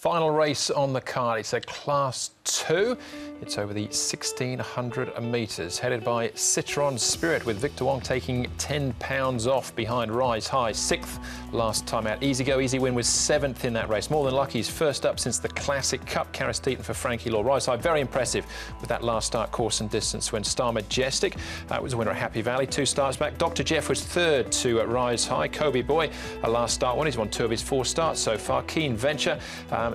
Final race on the card. It's a Class 2. It's over the 1,600 metres, headed by Citron Spirit, with Victor Wong taking £10 off behind Rise High, 6th last time out. Easy Go, Easy Win was 7th in that race. More Than Lucky's first up since the Classic Cup. Carristeton for Frankie Law. Rise High, very impressive with that last start course and distance when Star Majestic was a winner at Happy Valley 2 starts back. Dr. Jeff was 3rd to Rise High. Kobe Boy, a last start one. He's won 2 of his 4 starts so far. Keen Venture,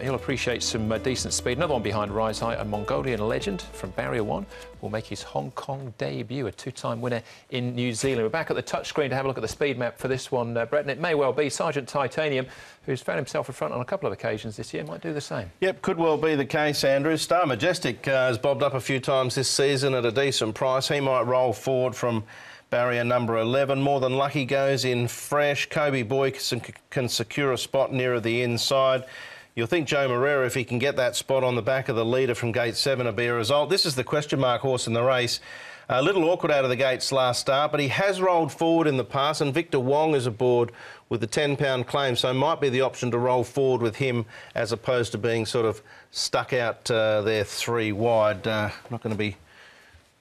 he'll appreciate some decent speed. Another one behind Rise High, a Mongolian legend from Barrier 1, will make his Hong Kong debut, a 2-time winner in New Zealand. We're back at the touchscreen to have a look at the speed map for this one, Brett, and it may well be Sergeant Titanium, who's found himself in front on a couple of occasions this year, might do the same. Yep, could well be the case, Andrew. Star Majestic has bobbed up a few times this season at a decent price. He might roll forward from barrier number 11. More Than Lucky goes in fresh. Kobe Boy can secure a spot nearer the inside. You'll think Joe Moreira, if he can get that spot on the back of the leader from gate 7, will be a result. This is the question mark horse in the race. A little awkward out of the gates last start, but he has rolled forward in the past, and Victor Wong is aboard with the £10 claim, so might be the option to roll forward with him as opposed to being sort of stuck out there 3 wide. Not going to be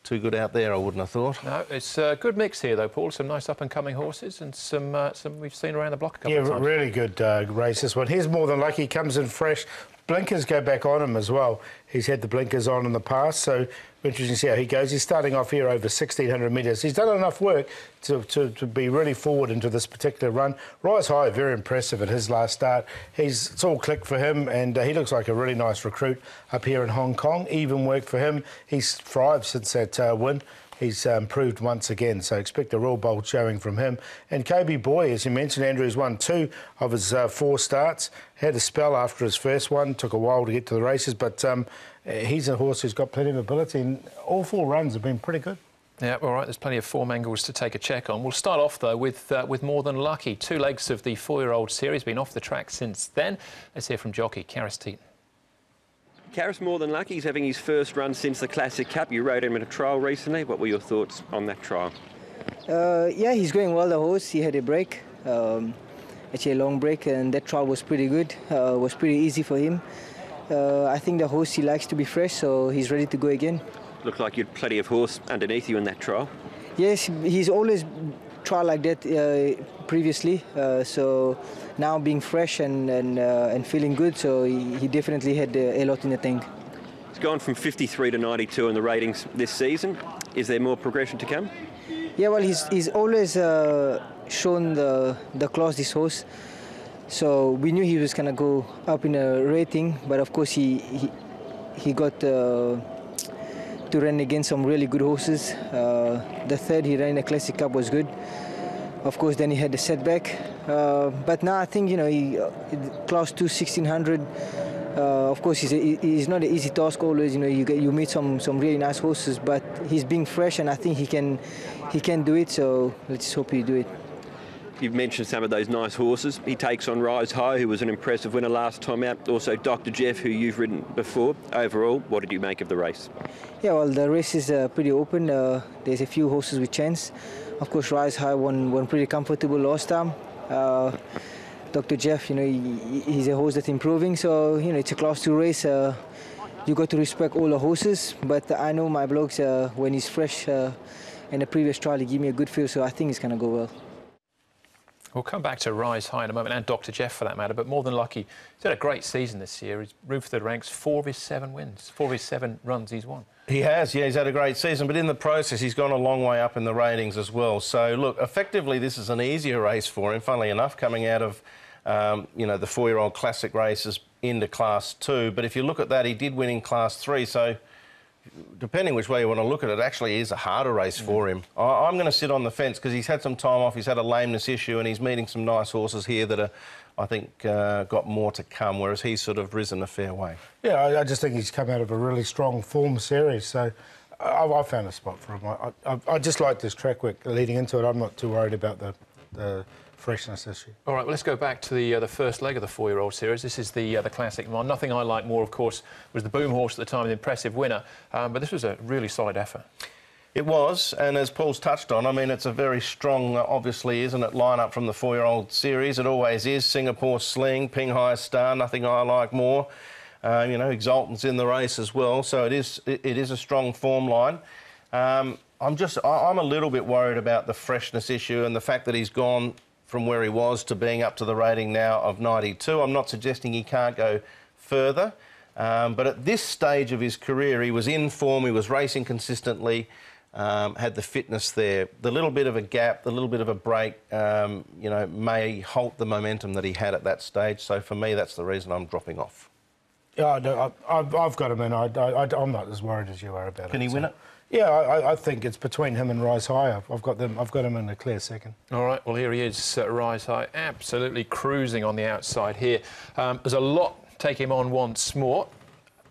too good out there, I wouldn't have thought. No, it's a good mix here, though, Paul. Some nice up-and-coming horses and some we've seen around the block a couple of times. Yeah, really good race, this one. Here's More Than Lucky, comes in fresh. Blinkers go back on him as well. He's had the blinkers on in the past, so interesting to see how he goes. He's starting off here over 1,600 metres. He's done enough work to be really forward into this particular run. Rise High, very impressive at his last start. It's all clicked for him, and he looks like a really nice recruit up here in Hong Kong. Even work for him. He's thrived since that win. He's improved once again, so expect a real bold showing from him. And Kobe Boy, as you mentioned, Andrew, has won 2 of his 4 starts. Had a spell after his first one, took a while to get to the races, but he's a horse who's got plenty of ability, and all 4 runs have been pretty good. Yeah, all right, there's plenty of form angles to take a check on. We'll start off, though, with More Than Lucky. 2 legs of the 4-year-old series, been off the track since then. Let's hear from jockey Carristeton. Karis, More Than Lucky, he's having his first run since the Classic Cup. You rode him in a trial recently. What were your thoughts on that trial? Yeah, he's going well, the horse. He had a break, actually a long break, and that trial was pretty good. Was pretty easy for him. I think the horse, he likes to be fresh, so he's ready to go again. Looked like you had plenty of horse underneath you in that trial. Yes, he's always tried like that previously, so now being fresh and feeling good, so he definitely had a lot in the tank. He's gone from 53 to 92 in the ratings this season. Is there more progression to come? Yeah, well, he's always shown the class, this horse. So we knew he was going to go up in a rating, but of course he got to run against some really good horses. The 3rd he ran in the Classic Cup was good. Of course, then he had the setback. But now I think, you know, Class 2, 1,600. Of course, he's not an easy task always. You know, you meet some really nice horses, but he's being fresh, and I think he can do it. So let's hope he do it. You've mentioned some of those nice horses. He takes on Rise High, who was an impressive winner last time out. Also Dr. Jeff, who you've ridden before. Overall, what did you make of the race? Yeah, well, the race is pretty open. There's a few horses with chance. Of course, Rise High won pretty comfortable last time. Dr. Jeff, you know, he's a horse that's improving. So, you know, it's a Class 2 race. You got to respect all the horses. But I know my blokes, when he's fresh in the previous trial, he gave me a good feel. So I think it's going to go well. We'll come back to Rise High in a moment, and Dr. Jeff for that matter, but More Than Lucky, he's had a great season this year. He's moved through the ranks, 4 of his 7 wins, 4 of his 7 runs he's won. He has, yeah, he's had a great season, but in the process he's gone a long way up in the ratings as well. So, look, effectively this is an easier race for him, funnily enough, coming out of, you know, the 4-year-old Classic races into Class 2. But if you look at that, he did win in Class 3, so depending which way you want to look at it, actually is a harder race for him. I'm going to sit on the fence because he's had some time off, he's had a lameness issue, and he's meeting some nice horses here that are, I think, got more to come, whereas he's sort of risen a fair way. Yeah, I just think he's come out of a really strong form series, so I found a spot for him. I just like this track work leading into it. I'm not too worried about the freshness issue. All right, well, let's go back to the first leg of the 4-year-old series. This is the Classic one. Nothing I like more, of course, was the Boom horse at the time, an impressive winner, but this was a really solid effort. It was, and as Paul's touched on, I mean, it's a very strong, obviously, isn't it, line-up from the 4-year-old series. It always is. Singapore Sling, Pinghai Star, Nothing I Like More. You know, Exultant's in the race as well, so it is a strong form line. I'm a little bit worried about the freshness issue and the fact that he's gone from where he was to being up to the rating now of 92. I'm not suggesting he can't go further, but at this stage of his career, he was in form, he was racing consistently, had the fitness there. The little bit of a gap, the little bit of a break, you know, may halt the momentum that he had at that stage. So for me, that's the reason I'm dropping off. Yeah, no, I've got him in. I'm not as worried as you are about it. Can he win it? Yeah, I think it's between him and Rise High. I've got him in a clear second. All right, well, here he is, Rise High, absolutely cruising on the outside here. There's a lot take him on once more.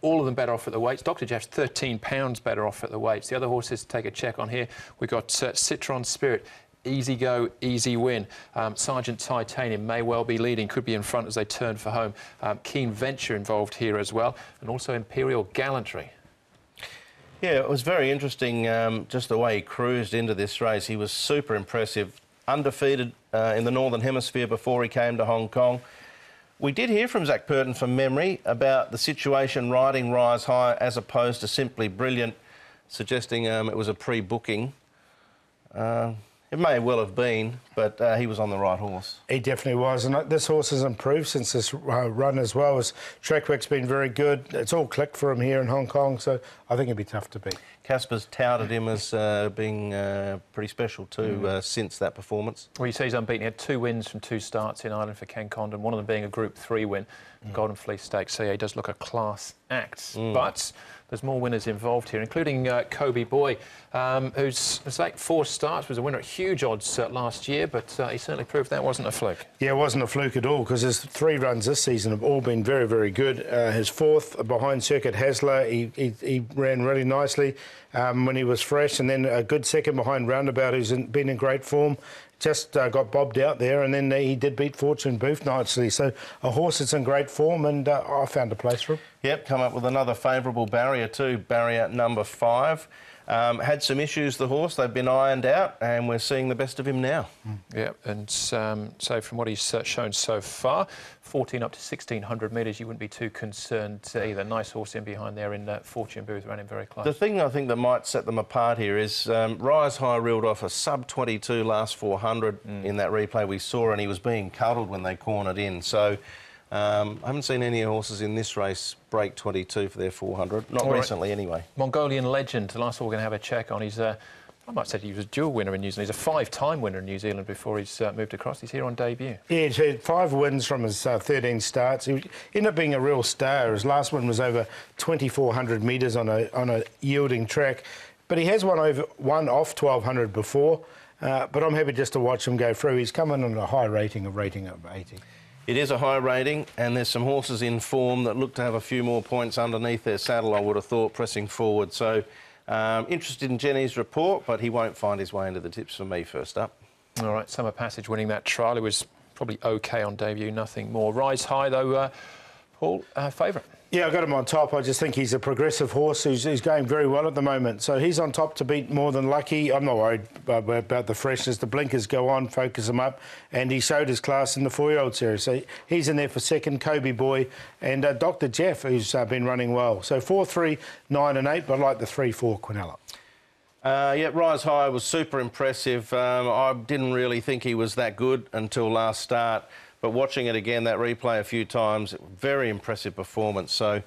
All of them better off at the weights. Dr. Jeff's 13 pounds better off at the weights. The other horses to take a check on here, we've got Citron Spirit. Easy go, easy win. Sergeant Titanium may well be leading, could be in front as they turn for home. Keen Venture involved here as well, and also Imperial Gallantry. Yeah, it was very interesting, just the way he cruised into this race. He was super impressive, undefeated in the Northern Hemisphere before he came to Hong Kong. We did hear from Zach Purton from memory about the situation riding Rise High as opposed to Simply Brilliant, suggesting it was a pre-booking. It may well have been, but he was on the right horse. He definitely was, and this horse has improved since this run as well. His track work's been very good. It's all clicked for him here in Hong Kong, so I think it'd be tough to beat. Casper's touted him as being pretty special too since that performance. Well, you say he's unbeaten. He had 2 wins from 2 starts in Ireland for Ken Condon, one of them being a Group 3 win, Golden Fleece Stakes. So yeah, he does look a class act. But there's more winners involved here, including Kobe Boy, who's, it's like 4 starts, was a winner at huge odds last year, but he certainly proved that wasn't a fluke. Yeah, it wasn't a fluke at all, because his 3 runs this season have all been very, very good. His 4th behind Circuit Hasler, he ran really nicely when he was fresh, and then a good second behind Roundabout, who's been in great form. Just got bobbed out there, and then he did beat Fortune Booth nicely. So a horse that's in great form, and I found a place for him. Yep, come up with another favourable barrier too, barrier number 5. Had some issues, the horse. They've been ironed out, and we're seeing the best of him now. Yeah, and so from what he's shown so far, 14 up to 1,600 metres, you wouldn't be too concerned either. Nice horse in behind there in Fortune Booth, running very close. The thing I think that might set them apart here is Rise High reeled off a sub-22 last 400 in that replay we saw, and he was being cuddled when they cornered in. So I haven't seen any horses in this race break 22 for their 400. Not recently, anyway. Mongolian Legend, the last one we're going to have a check on. He's, I might say he was a dual winner in New Zealand. He's a 5-time winner in New Zealand before he's moved across. He's here on debut. Yeah, he's had 5 wins from his 13 starts. He ended up being a real star. His last one was over 2,400 metres on a yielding track. But he has won off 1,200 before. But I'm happy just to watch him go through. He's come in on a high rating of 80. It is a high rating, and there's some horses in form that look to have a few more points underneath their saddle, I would have thought, pressing forward. So interested in Jenny's report, but he won't find his way into the tips for me first up. All right, Summer Passage winning that trial. It was probably OK on debut, nothing more. Rise High, though, Paul, favourite. Yeah, I got him on top. I just think he's a progressive horse who's going very well at the moment. So he's on top to beat More Than Lucky. I'm not worried about the freshness. The blinkers go on, focus him up. And he showed his class in the 4-year-old series. So he's in there for second, Kobe Boy. And Dr. Jeff, who's been running well. So 4, 3, 9 and 8, but I like the 3, 4 Quinella. Yeah, Rise High was super impressive. I didn't really think he was that good until last start. But watching it again, that replay a few times, very impressive performance. So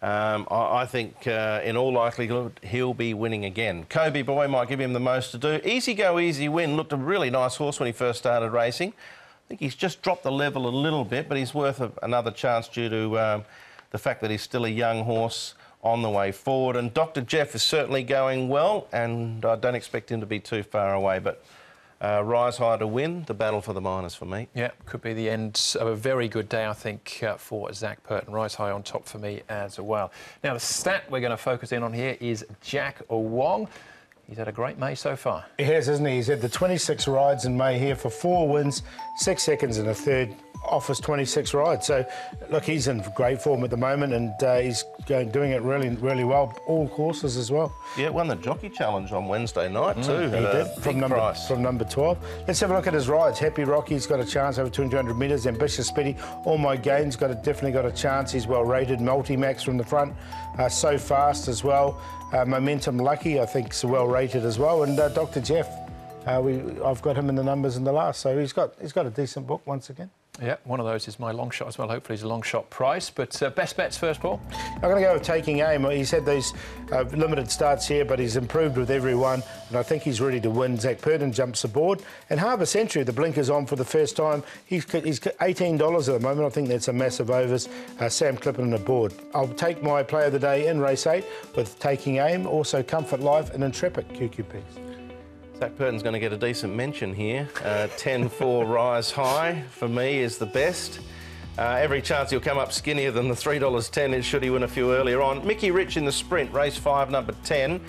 I think in all likelihood he'll be winning again. Kobe Boy might give him the most to do. Easy Go, Easy Win looked a really nice horse when he first started racing. I think he's just dropped the level a little bit, but he's worth another chance due to the fact that he's still a young horse on the way forward. And Dr. Jeff is certainly going well, and I don't expect him to be too far away. But Rise High to win, the battle for the minors for me. Yeah, could be the end of a very good day, I think, for Zach Purton. Rise High on top for me as well. Now, the stat we're going to focus in on here is Jack Wong. He's had a great May so far. He has, hasn't he? He's had the 26 rides in May here for 4 wins, 6 seconds and a third off his 26 rides. So, look, he's in great form at the moment, and he's doing it really, really well. All courses as well. Yeah, won the Jockey Challenge on Wednesday night too. He did, from number 12. Let's have a look at his rides. Happy Rocky's got a chance over 200 metres. Ambitious Speedy, All My Gains definitely got a chance. He's well rated. Multi-Max from the front. So Fast as well. Momentum Lucky, I think, is well rated as well. And Dr. Jeff, I've got him in the numbers in the last, so he's got a decent book once again. Yeah, one of those is my long shot as well. Hopefully it's a long shot price. But best bets first, Paul? I'm going to go with Taking Aim. He's had these limited starts here, but he's improved with every one, and I think he's ready to win. Zach Purden jumps aboard. And Harbour Century, the blinker's on for the first time. He's $18 at the moment. I think that's a massive overs. Sam Clipperton aboard. I'll take my play of the day in race 8 with Taking Aim, also Comfort Life and Intrepid QQPs. Zach Purden's going to get a decent mention here. 10-4 Rise High, for me, is the best. Every chance he'll come up skinnier than the $3.10 should he win a few earlier on. Mickey Rich in the sprint, race 5, number 10,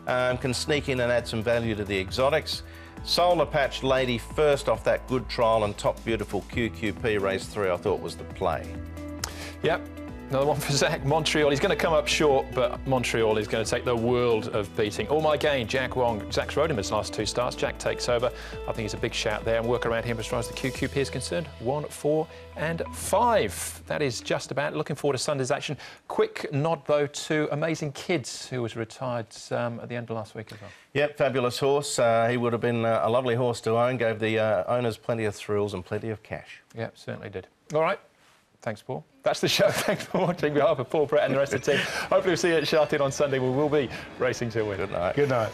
can sneak in and add some value to the exotics. Solar Patch Lady first off that good trial, and Top Beautiful QQP, race 3, I thought was the play. Yep. Another one for Zach. Montreal. He's going to come up short, but Montreal is going to take the world of beating. All My Gain, Jack Wong. Zach's rode him his last 2 starts. Jack takes over. I think he's a big shout there, and work around him as far as the QQP is concerned. 1, 4 and 5. That is just about. Looking forward to Sunday's action. Quick nod, though, to Amazing Kids, who was retired at the end of last week as well. Yep, fabulous horse. He would have been a lovely horse to own. Gave the owners plenty of thrills and plenty of cash. Yep, certainly did. All right. Thanks, Paul. That's the show. Thanks for watching. On behalf of Paul, Brett and the rest of the team. Hopefully we'll see you at Shartin on Sunday. We will be racing till we. Good night. Good night.